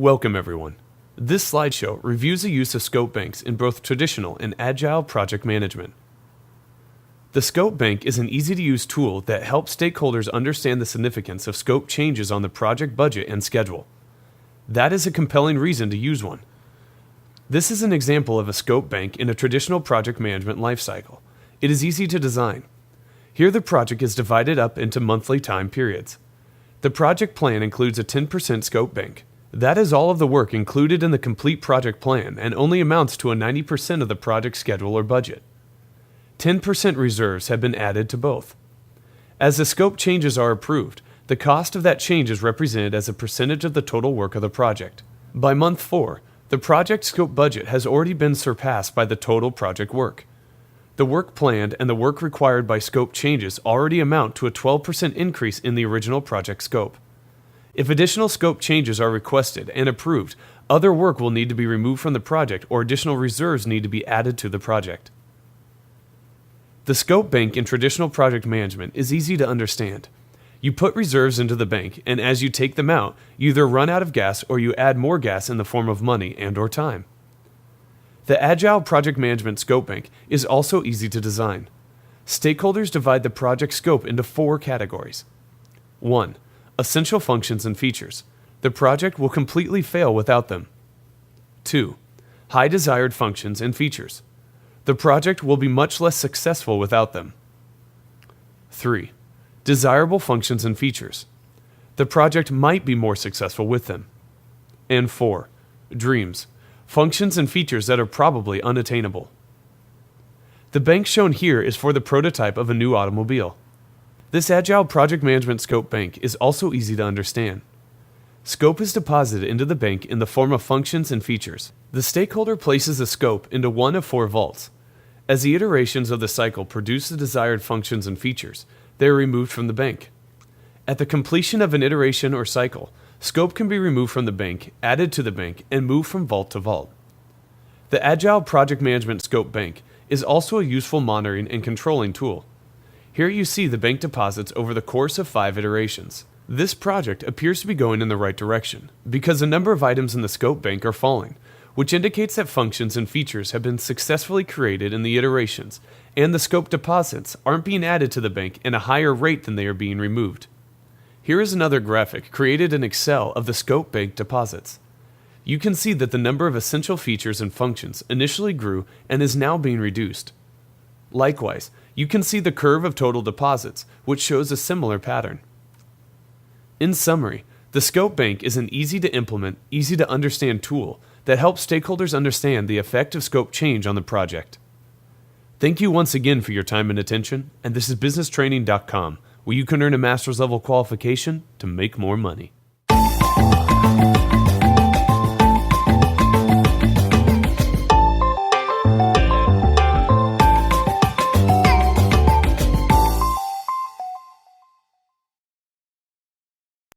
Welcome everyone. This slideshow reviews the use of scope banks in both traditional and agile project management. The scope bank is an easy-to-use tool that helps stakeholders understand the significance of scope changes on the project budget and schedule. That is a compelling reason to use one. This is an example of a scope bank in a traditional project management lifecycle. It is easy to design. Here the project is divided up into monthly time periods. The project plan includes a 10% scope bank. That is all of the work included in the complete project plan and only amounts to a 90% of the project schedule or budget. 10% reserves have been added to both. As the scope changes are approved, the cost of that change is represented as a percentage of the total work of the project. By month 4, the project scope budget has already been surpassed by the total project work. The work planned and the work required by scope changes already amount to a 12% increase in the original project scope. If additional scope changes are requested and approved, other work will need to be removed from the project or additional reserves need to be added to the project. The scope bank in traditional project management is easy to understand. You put reserves into the bank, and as you take them out, you either run out of gas or you add more gas in the form of money and/or time. The Agile Project Management Scope Bank is also easy to design. Stakeholders divide the project scope into 4 categories. 1. Essential functions and features. The project will completely fail without them. 2. High desired functions and features. The project will be much less successful without them. 3. Desirable functions and features. The project might be more successful with them. And 4. Dreams. Functions and features that are probably unattainable. The bank shown here is for the prototype of a new automobile. This Agile Project Management Scope Bank is also easy to understand. Scope is deposited into the bank in the form of functions and features. The stakeholder places the scope into one of 4 vaults. As the iterations of the cycle produce the desired functions and features, they are removed from the bank. At the completion of an iteration or cycle, scope can be removed from the bank, added to the bank, and moved from vault to vault. The Agile Project Management Scope Bank is also a useful monitoring and controlling tool. Here you see the bank deposits over the course of 5 iterations. This project appears to be going in the right direction because a number of items in the scope bank are falling, which indicates that functions and features have been successfully created in the iterations, and the scope deposits aren't being added to the bank in a higher rate than they are being removed. Here is another graphic created in Excel of the scope bank deposits. You can see that the number of essential features and functions initially grew and is now being reduced. Likewise, you can see the curve of total deposits, which shows a similar pattern. In summary, the scope bank is an easy to implement, easy to understand tool that helps stakeholders understand the effect of scope change on the project. Thank you once again for your time and attention, and this is businesstraining.com, where you can earn a master's level qualification to make more money.